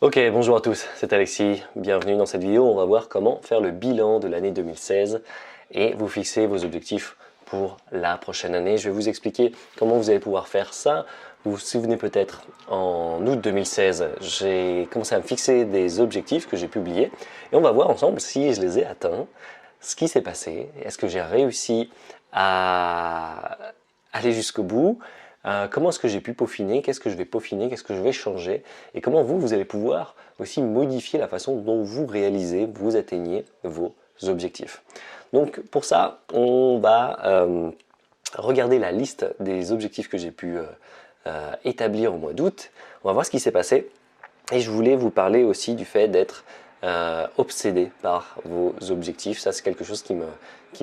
Ok, bonjour à tous, c'est Alexis, bienvenue dans cette vidéo. On va voir comment faire le bilan de l'année 2016 et vous fixer vos objectifs pour la prochaine année. Je vais vous expliquer comment vous allez pouvoir faire ça. Vous vous souvenez peut-être, en août 2016, j'ai commencé à me fixer des objectifs que j'ai publiés et on va voir ensemble si je les ai atteints, ce qui s'est passé, est-ce que j'ai réussi à aller jusqu'au bout. Comment est-ce que j'ai pu peaufiner, qu'est-ce que je vais peaufiner, qu'est-ce que je vais changer et comment vous allez pouvoir aussi modifier la façon dont vous réalisez, vous atteignez vos objectifs. Donc pour ça, on va regarder la liste des objectifs que j'ai pu établir au mois d'août. On va voir ce qui s'est passé et je voulais vous parler aussi du fait d'être obsédé par vos objectifs. Ça, c'est quelque chose qui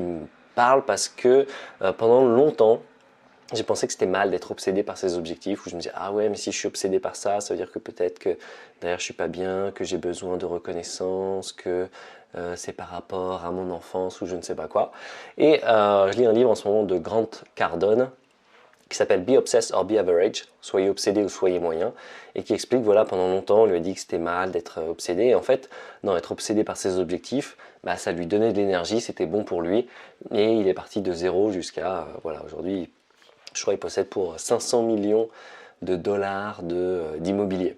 me parle parce que pendant longtemps, j'ai pensé que c'était mal d'être obsédé par ses objectifs, où je me disais ah ouais, mais si je suis obsédé par ça, ça veut dire que peut-être que derrière je suis pas bien, que j'ai besoin de reconnaissance, que c'est par rapport à mon enfance ou je ne sais pas quoi. Et je lis un livre en ce moment de Grant Cardone qui s'appelle Be Obsessed or Be Average, soyez obsédé ou soyez moyen, et qui explique, voilà, pendant longtemps on lui a dit que c'était mal d'être obsédé, et en fait, non, être obsédé par ses objectifs, bah, ça lui donnait de l'énergie, c'était bon pour lui, et il est parti de zéro jusqu'à, voilà, aujourd'hui, je crois qu'il possède pour 500 millions de dollars d'immobilier.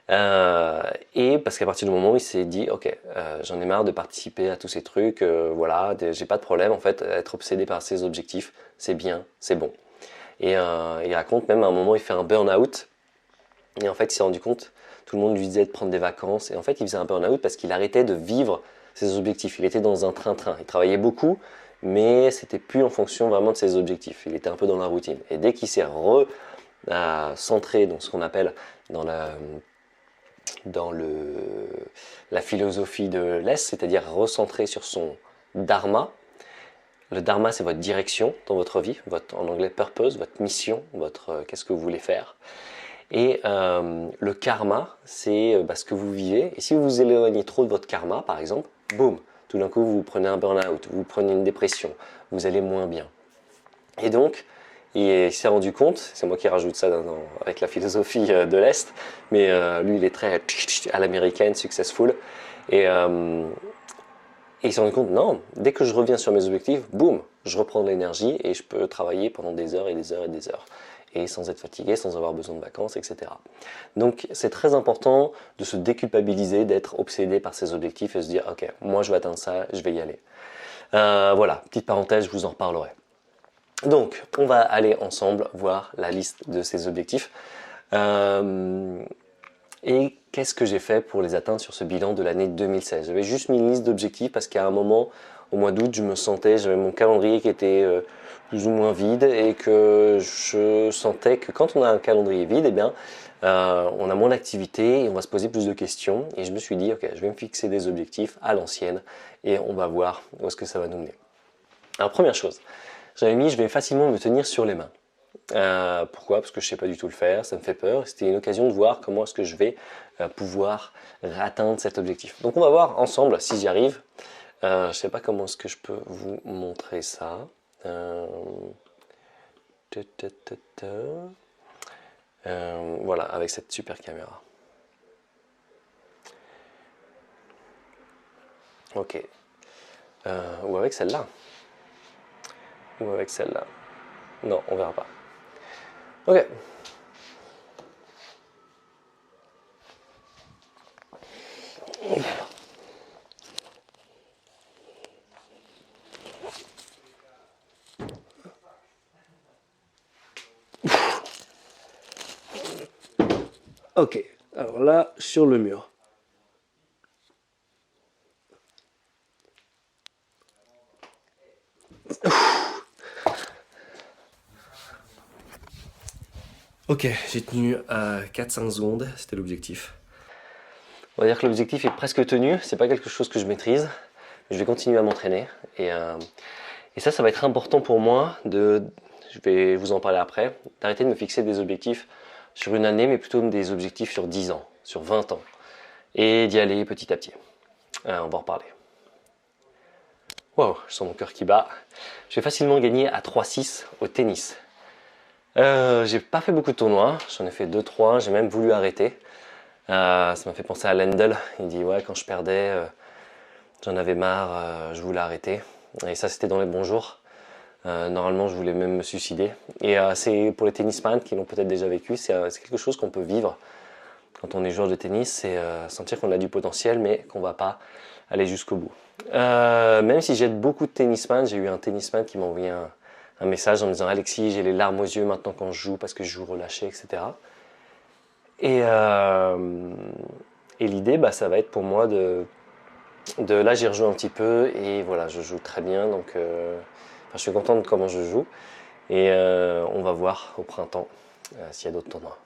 Et parce qu'à partir du moment où il s'est dit ok, j'en ai marre de participer à tous ces trucs, voilà, j'ai pas de problème en fait, être obsédé par ses objectifs, c'est bien, c'est bon. Et il raconte même à un moment il fait un burn-out et en fait il s'est rendu compte, tout le monde lui disait de prendre des vacances et en fait il faisait un burn-out parce qu'il arrêtait de vivre ses objectifs, il était dans un train-train, il travaillait beaucoup mais c'était plus en fonction vraiment de ses objectifs, il était un peu dans la routine. Et dès qu'il s'est centré dans ce qu'on appelle dans la philosophie de l'Est, c'est-à-dire recentré sur son dharma. Le dharma, c'est votre direction dans votre vie, en anglais purpose, votre mission, qu'est-ce que vous voulez faire. Et le karma, c'est ce que vous vivez. Et si vous vous éloignez trop de votre karma, par exemple, boum, tout d'un coup, vous prenez un burn-out, vous prenez une dépression, vous allez moins bien. Et donc, il s'est rendu compte, c'est moi qui rajoute ça avec la philosophie de l'Est, mais lui, il est très à l'américaine, successful. Et il s'est rendu compte, non, dès que je reviens sur mes objectifs, boum, je reprends de l'énergie et je peux travailler pendant des heures et des heures et des heures. Et sans être fatigué, sans avoir besoin de vacances, etc. Donc c'est très important de se déculpabiliser, d'être obsédé par ses objectifs et se dire, ok, moi je vais atteindre ça, je vais y aller. Voilà, petite parenthèse, je vous en reparlerai. Donc, on va aller ensemble voir la liste de ces objectifs. Et qu'est-ce que j'ai fait pour les atteindre sur ce bilan de l'année 2016? J'avais juste mis une liste d'objectifs parce qu'à un moment, au mois d'août, j'avais mon calendrier qui était plus ou moins vide et que je sentais que quand on a un calendrier vide, eh bien, on a moins d'activité et on va se poser plus de questions. Et je me suis dit, ok, je vais me fixer des objectifs à l'ancienne et on va voir où est-ce que ça va nous mener. Alors, première chose, j'avais mis, je vais facilement me tenir sur les mains. Pourquoi? Parce que je ne sais pas du tout le faire, ça me fait peur. C'était une occasion de voir comment est-ce que je vais pouvoir atteindre cet objectif. Donc on va voir ensemble si j'y arrive. Je ne sais pas comment est-ce que je peux vous montrer ça. Voilà, avec cette super caméra. Ok. Ou avec celle-là. Ou avec celle-là. Non, on verra pas. Ok. Ok, alors là, sur le mur. Ok, j'ai tenu à 4-5 secondes, c'était l'objectif. On va dire que l'objectif est presque tenu, c'est pas quelque chose que je maîtrise. Je vais continuer à m'entraîner et ça va être important pour moi je vais vous en parler après, d'arrêter de me fixer des objectifs sur une année, mais plutôt des objectifs sur 10 ans, sur 20 ans, et d'y aller petit à petit. On va en reparler. Wow, je sens mon cœur qui bat. Je vais facilement gagner à 3-6 au tennis. J'ai pas fait beaucoup de tournois, j'en ai fait 2-3, j'ai même voulu arrêter. Ça m'a fait penser à Lendl. Il dit ouais, quand je perdais, j'en avais marre, je voulais arrêter. Et ça, c'était dans les bons jours. Normalement, je voulais même me suicider. Et c'est pour les tennisman qui l'ont peut-être déjà vécu, c'est quelque chose qu'on peut vivre quand on est joueur de tennis, c'est sentir qu'on a du potentiel, mais qu'on va pas aller jusqu'au bout. Même si j'aide beaucoup de tennisman, j'ai eu un tennisman qui m'a envoyé un message en me disant Alexis, j'ai les larmes aux yeux maintenant quand je joue parce que je joue relâché, etc. Et l'idée, bah, ça va être pour moi là j'ai rejoué un petit peu et voilà, je joue très bien, donc je suis content de comment je joue et on va voir au printemps s'il y a d'autres tournois.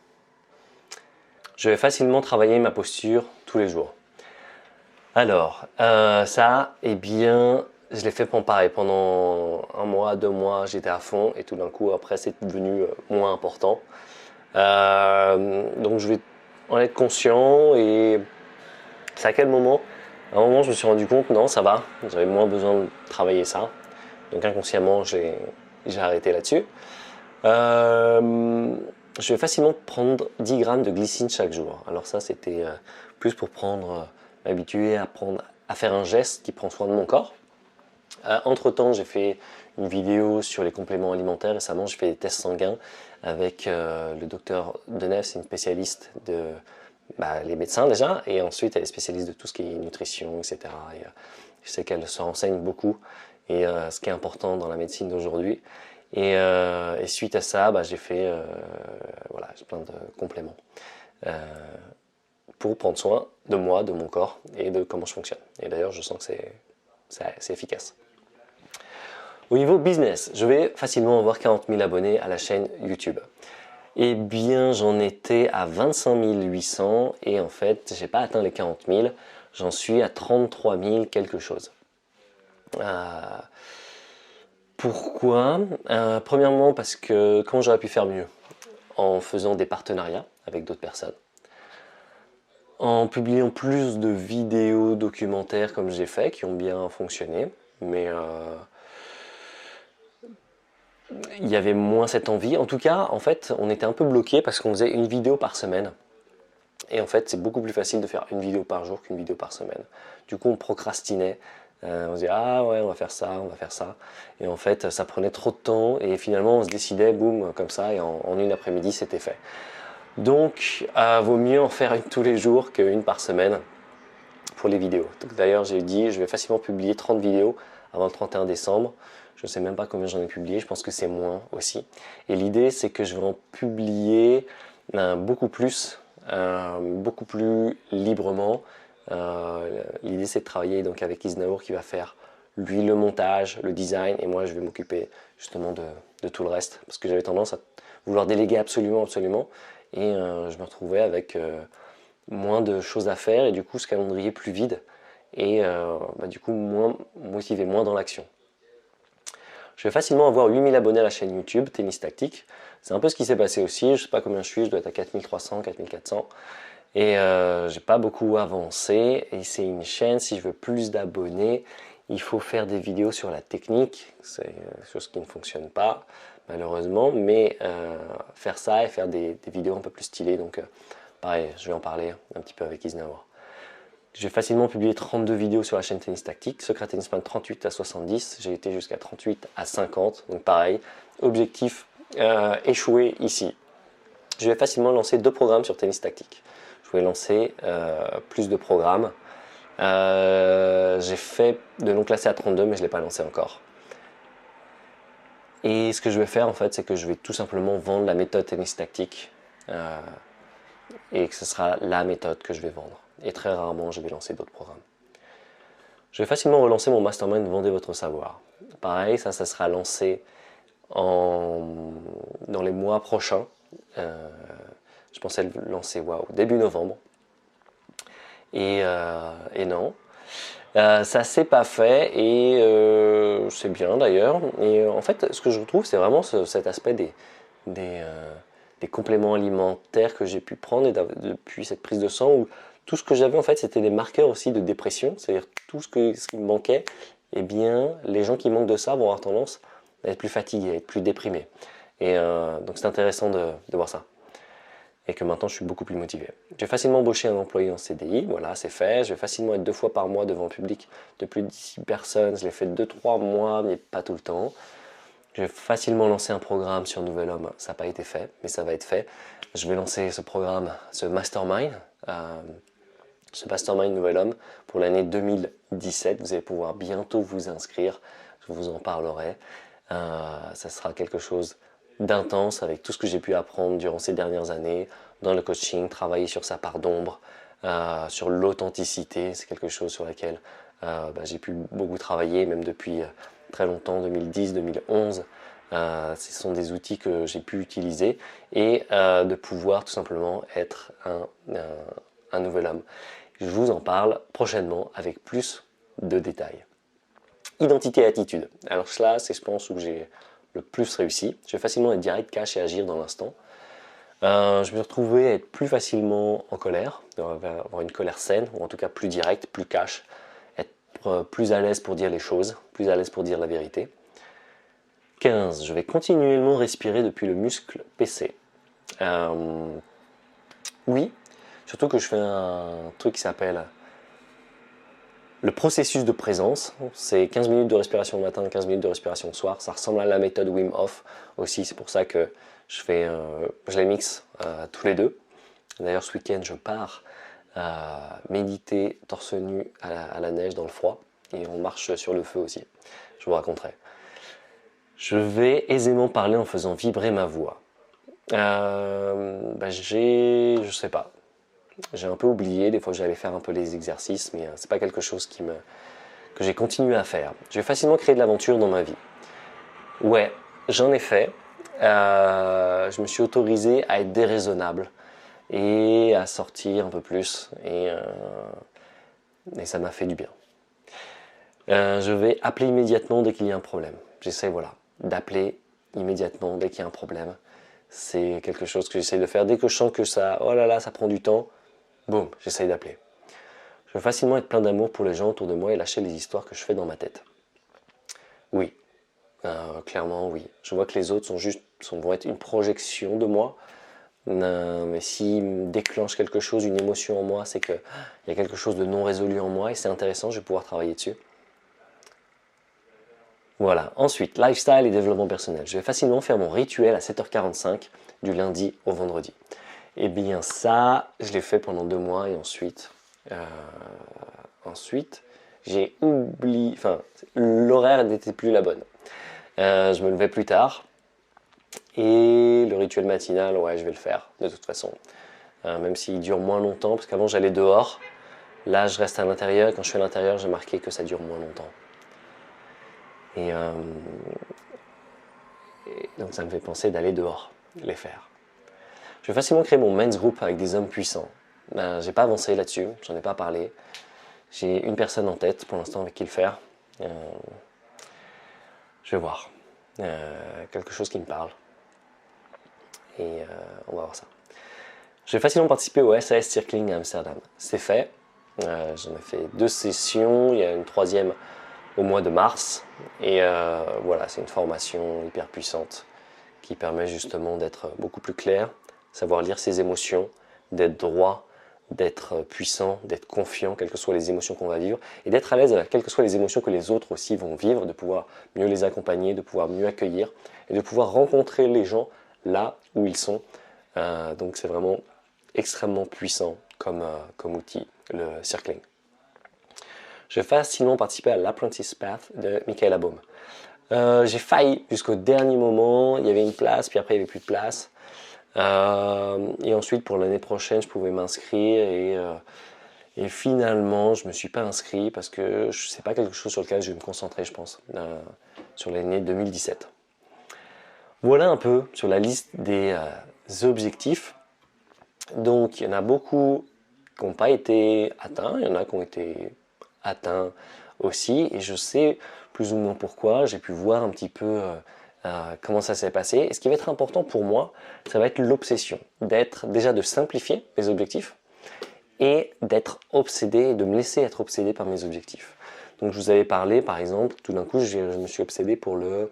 Je vais facilement travailler ma posture tous les jours. Alors, ça, eh bien, je l'ai fait pareil. Pendant 1 mois, 2 mois, j'étais à fond et tout d'un coup, après, c'est devenu moins important. Donc, je vais en être conscient et c'est à quel moment? À un moment, je me suis rendu compte, non, ça va, j'avais moins besoin de travailler ça. Donc, inconsciemment, j'ai arrêté là-dessus. Je vais facilement prendre 10 grammes de glycine chaque jour. Alors ça, c'était plus pour m'habituer à faire un geste qui prend soin de mon corps. Entre-temps, j'ai fait une vidéo sur les compléments alimentaires. Récemment, j'ai fait des tests sanguins avec le docteur Denef, c'est une spécialiste les médecins déjà, et ensuite elle est spécialiste de tout ce qui est nutrition, etc. Et, je sais qu'elle se renseigne beaucoup, et ce qui est important dans la médecine d'aujourd'hui. Et suite à ça, j'ai fait plein de compléments pour prendre soin de moi, de mon corps et de comment je fonctionne. Et d'ailleurs, je sens que c'est efficace. Au niveau business, je vais facilement avoir 40 000 abonnés à la chaîne YouTube. Eh bien, j'en étais à 25 800 et en fait, j'ai pas atteint les 40 000. J'en suis à 33 000 quelque chose. Pourquoi? Premièrement, parce que comment j'aurais pu faire mieux? En faisant des partenariats avec d'autres personnes, en publiant plus de vidéos documentaires comme j'ai fait, qui ont bien fonctionné, mais il y avait moins cette envie. En tout cas, en fait, on était un peu bloqué parce qu'on faisait une vidéo par semaine. Et en fait, c'est beaucoup plus facile de faire une vidéo par jour qu'une vidéo par semaine. Du coup, on procrastinait. On se disait, ah ouais, on va faire ça, on va faire ça. Et en fait, ça prenait trop de temps. Et finalement, on se décidait, boum, comme ça. Et en une après-midi, c'était fait. Donc, vaut mieux en faire une tous les jours qu'une par semaine pour les vidéos. D'ailleurs, j'ai dit, je vais facilement publier 30 vidéos avant le 31 décembre. Je ne sais même pas combien j'en ai publié, je pense que c'est moins aussi. Et l'idée, c'est que je vais en publier beaucoup plus librement. L'idée, c'est de travailler donc avec Isnaour qui va faire lui le montage, le design, et moi je vais m'occuper justement de tout le reste, parce que j'avais tendance à vouloir déléguer absolument, et je me retrouvais avec moins de choses à faire, et du coup ce calendrier plus vide, et du coup moins motivé, moins dans l'action. Je vais facilement avoir 8000 abonnés à la chaîne YouTube Tennis Tactique. C'est un peu ce qui s'est passé aussi, je ne sais pas combien je suis, je dois être à 4300, 4400. Et j'ai pas beaucoup avancé, et c'est une chaîne, si je veux plus d'abonnés, il faut faire des vidéos sur la technique, c'est une chose qui ne fonctionne pas malheureusement, mais faire ça et faire des vidéos un peu plus stylées, donc pareil, je vais en parler un petit peu avec Isnaour. J'ai facilement publié 32 vidéos sur la chaîne Tennis Tactique, Secret Tennisman 38 à 70, j'ai été jusqu'à 38 à 50, donc pareil, objectif échoué ici. Je vais facilement lancer 2 programmes sur Tennis Tactique. Je vais lancer plus de programmes. J'ai fait de non classé à 32, mais je ne l'ai pas lancé encore. Et ce que je vais faire en fait, c'est que je vais tout simplement vendre la méthode Tennis Tactique et que ce sera la méthode que je vais vendre. Et très rarement, je vais lancer d'autres programmes. Je vais facilement relancer mon mastermind Vendez votre savoir. Pareil, ça sera lancé dans les mois prochains. Je pensais le lancer début novembre. Et non. Ça s'est pas fait et c'est bien d'ailleurs. Et en fait, ce que je retrouve, c'est vraiment cet aspect des compléments alimentaires que j'ai pu prendre depuis cette prise de sang où tout ce que j'avais en fait, c'était des marqueurs aussi de dépression. C'est-à-dire tout ce qui me manquait, eh bien, les gens qui manquent de ça vont avoir tendance à être plus fatigués, à être plus déprimés. Et donc c'est intéressant de voir ça. et que maintenant je suis beaucoup plus motivé. Je vais facilement embaucher un employé en CDI, voilà, c'est fait. Je vais facilement être 2 fois par mois devant un public de plus de 10 personnes. Je l'ai fait 2-3 mois, mais pas tout le temps. Je vais facilement lancer un programme sur Nouvel Homme. Ça n'a pas été fait, mais ça va être fait. Je vais lancer ce programme, ce mastermind Nouvel Homme pour l'année 2017. Vous allez pouvoir bientôt vous inscrire. Je vous en parlerai. Ça sera quelque chose d'intense avec tout ce que j'ai pu apprendre durant ces dernières années dans le coaching, travailler sur sa part d'ombre, sur l'authenticité. C'est quelque chose sur laquelle j'ai pu beaucoup travailler, même depuis très longtemps, 2010, 2011. Ce sont des outils que j'ai pu utiliser et de pouvoir tout simplement être un nouvel homme. Je vous en parle prochainement avec plus de détails. Identité et attitude. Alors cela, c'est je pense où j'ai le plus réussi. Je vais facilement être direct, cash et agir dans l'instant. Je me retrouvais à être plus facilement en colère, avoir une colère saine, ou en tout cas plus directe, plus cash, être plus à l'aise pour dire les choses, plus à l'aise pour dire la vérité. 15. Je vais continuellement respirer depuis le muscle PC. Oui, surtout que je fais un truc qui s'appelle le processus de présence. C'est 15 minutes de respiration le matin, 15 minutes de respiration le soir. Ça ressemble à la méthode Wim Hof aussi. C'est pour ça que je les mixe tous les deux. D'ailleurs, ce week-end, je pars méditer torse nu à la neige dans le froid. Et on marche sur le feu aussi. Je vous raconterai. Je vais aisément parler en faisant vibrer ma voix. Je sais pas. J'ai un peu oublié, des fois j'allais faire un peu les exercices, mais c'est pas quelque chose que j'ai continué à faire. Je vais facilement créer de l'aventure dans ma vie. Ouais, j'en ai fait. Je me suis autorisé à être déraisonnable et à sortir un peu plus, et ça m'a fait du bien. Je vais appeler immédiatement dès qu'il y a un problème. J'essaie d'appeler immédiatement dès qu'il y a un problème. C'est quelque chose que j'essaie de faire. Dès que je sens que ça prend du temps, boum, j'essaye d'appeler. Je veux facilement être plein d'amour pour les gens autour de moi et lâcher les histoires que je fais dans ma tête. Oui, clairement oui. Je vois que les autres vont être une projection de moi. Mais s'ils me déclenchent quelque chose, une émotion en moi, c'est qu'il y a quelque chose de non résolu en moi et c'est intéressant, je vais pouvoir travailler dessus. Voilà. Ensuite, lifestyle et développement personnel. Je vais facilement faire mon rituel à 7h45 du lundi au vendredi. Eh bien ça, je l'ai fait pendant 2 mois et ensuite j'ai oublié, l'horaire n'était plus la bonne. Je me levais plus tard et le rituel matinal, ouais, je vais le faire de toute façon. Même s'il dure moins longtemps, parce qu'avant j'allais dehors, là je reste à l'intérieur, quand je suis à l'intérieur j'ai marqué que ça dure moins longtemps. Et donc ça me fait penser d'aller dehors, les faire. Je vais facilement créer mon men's group avec des hommes puissants. J'ai pas avancé là-dessus, j'en ai pas parlé. J'ai une personne en tête pour l'instant avec qui le faire. Je vais voir. Quelque chose qui me parle. Et on va voir ça. Je vais facilement participer au SAS Circling à Amsterdam. C'est fait. J'en ai fait 2 sessions. Il y a une 3e au mois de mars. Et voilà, c'est une formation hyper puissante qui permet justement d'être beaucoup plus clair, savoir lire ses émotions, d'être droit, d'être puissant, d'être confiant, quelles que soient les émotions qu'on va vivre, et d'être à l'aise avec quelles que soient les émotions que les autres aussi vont vivre, de pouvoir mieux les accompagner, de pouvoir mieux accueillir, et de pouvoir rencontrer les gens là où ils sont. Donc c'est vraiment extrêmement puissant comme outil, le circling. Je vais facilement participer à l'Apprentice Path de Michaela Baum. J'ai failli jusqu'au dernier moment, il y avait une place, puis après il n'y avait plus de place. Et ensuite pour l'année prochaine je pouvais m'inscrire et finalement je me suis pas inscrit parce que c'est pas quelque chose sur lequel je vais me concentrer, je pense, sur l'année 2017. Voilà un peu sur la liste des objectifs. Donc il y en a beaucoup qui n'ont pas été atteints, il y en a qui ont été atteints aussi, et je sais plus ou moins pourquoi. J'ai pu voir un petit peu comment ça s'est passé. Et ce qui va être important pour moi, ça va être l'obsession, de simplifier mes objectifs et d'être obsédé, de me laisser être obsédé par mes objectifs. Donc je vous avais parlé, par exemple, tout d'un coup, je me suis obsédé pour le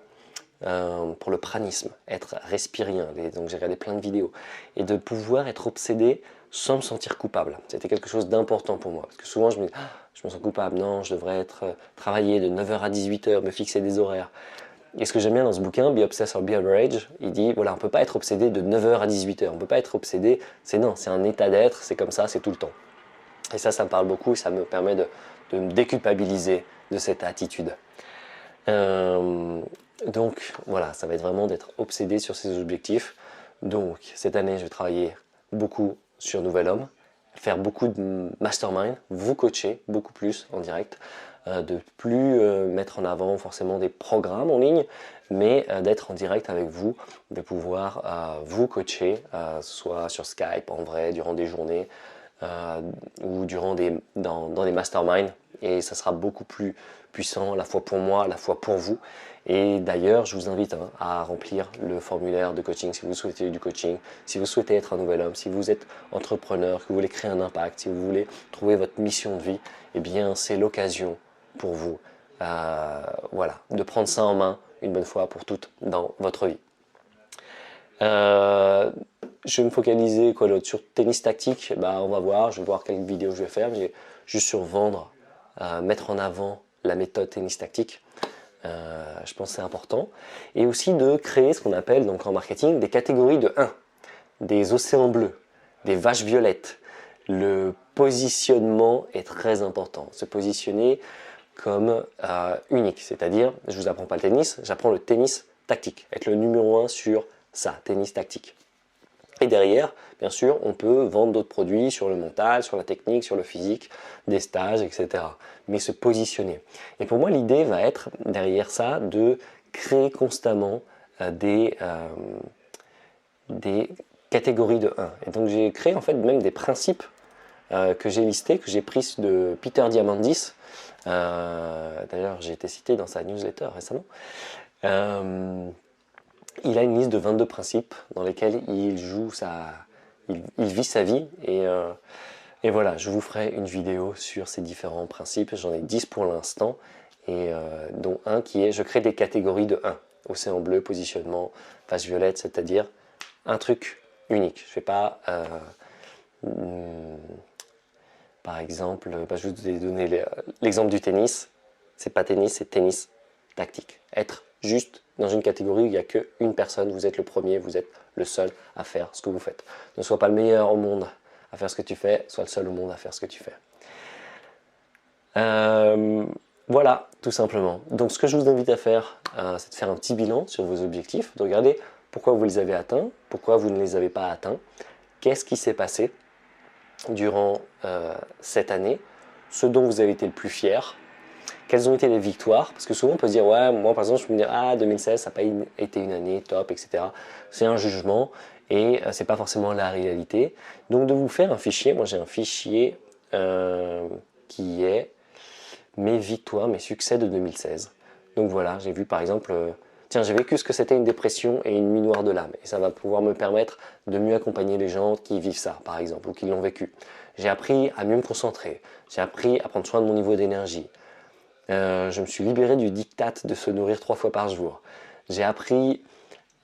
pour le pranisme, être respirien. Donc j'ai regardé plein de vidéos. Et de pouvoir être obsédé sans me sentir coupable. C'était quelque chose d'important pour moi. Parce que souvent je me dis, ah, je me sens coupable, non, je devrais travailler de 9 h à 18 h, me fixer des horaires. Et ce que j'aime bien dans ce bouquin, Be Obsessed or Be Average, il dit, voilà, on ne peut pas être obsédé de 9 h à 18 h. On ne peut pas être obsédé, c'est non, c'est un état d'être, c'est comme ça, c'est tout le temps. Et ça me parle beaucoup, ça me permet de me déculpabiliser de cette attitude. Donc voilà, ça va être vraiment d'être obsédé sur ses objectifs. Donc cette année, je vais travailler beaucoup sur Nouvel Homme, faire beaucoup de mastermind, vous coacher beaucoup plus en direct, de plus mettre en avant forcément des programmes en ligne, mais d'être en direct avec vous, de pouvoir vous coacher, soit sur Skype, en vrai, durant des journées, ou dans des masterminds, et ça sera beaucoup plus puissant à la fois pour moi, à la fois pour vous. Et d'ailleurs, je vous invite à remplir le formulaire de coaching si vous souhaitez du coaching, si vous souhaitez être un nouvel homme, si vous êtes entrepreneur, que vous voulez créer un impact, si vous voulez trouver votre mission de vie, eh bien c'est l'occasion pour vous voilà, de prendre ça en main une bonne fois pour toutes dans votre vie. Je vais me focaliser quoi d'autre sur tennis tactique. On va voir, je vais voir quelle vidéo je vais faire, mais juste sur vendre, mettre en avant la méthode tennis tactique. Je pense que c'est important. Et aussi de créer ce qu'on appelle donc en marketing des catégories de 1, des océans bleus, des vaches violettes. Le positionnement est très important. Se positionner comme unique, c'est-à-dire, je ne vous apprends pas le tennis, j'apprends le tennis tactique, être le numéro 1 sur ça, tennis tactique. Et derrière, bien sûr, on peut vendre d'autres produits sur le mental, sur la technique, sur le physique, des stages, etc. Mais se positionner. Et pour moi, l'idée va être, derrière ça, de créer constamment des catégories de 1. Et donc, j'ai créé en fait même des principes que j'ai listés, que j'ai pris de Peter Diamandis. D'ailleurs, j'ai été cité dans sa newsletter récemment. Il a une liste de 22 principes dans lesquels il vit sa vie et voilà, je vous ferai une vidéo sur ces différents principes. J'en ai 10 pour l'instant et dont un qui est je crée des catégories de 1. Océan bleu, positionnement, face violette, c'est-à-dire un truc unique. Je ne fais pas par exemple, je vous ai donné l'exemple du tennis. C'est pas tennis, c'est tennis tactique. Être juste dans une catégorie où il n'y a qu'une personne, vous êtes le premier, vous êtes le seul à faire ce que vous faites. Ne sois pas le meilleur au monde à faire ce que tu fais, sois le seul au monde à faire ce que tu fais. Voilà, tout simplement. Donc ce que je vous invite à faire, c'est de faire un petit bilan sur vos objectifs, de regarder pourquoi vous les avez atteints, pourquoi vous ne les avez pas atteints, qu'est-ce qui s'est passé durant cette année, ce dont vous avez été le plus fier, quelles ont été les victoires, parce que souvent on peut se dire, ouais, moi par exemple je peux me dire, ah 2016 ça n'a pas été une année top, etc. C'est un jugement et c'est pas forcément la réalité. Donc de vous faire un fichier, moi j'ai un fichier qui est mes victoires, mes succès de 2016. Donc voilà, j'ai vu par exemple, tiens, j'ai vécu ce que c'était une dépression et une nuit noire de l'âme. Et ça va pouvoir me permettre de mieux accompagner les gens qui vivent ça, par exemple, ou qui l'ont vécu. J'ai appris à mieux me concentrer. J'ai appris à prendre soin de mon niveau d'énergie. Je me suis libéré du diktat de se nourrir 3 fois par jour. J'ai appris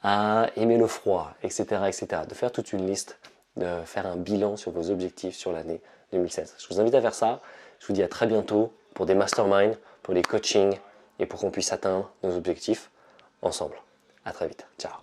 à aimer le froid, etc., etc. De faire toute une liste, de faire un bilan sur vos objectifs sur l'année 2016. Je vous invite à faire ça. Je vous dis à très bientôt pour des masterminds, pour des coachings et pour qu'on puisse atteindre nos objectifs ensemble. À très vite. Ciao.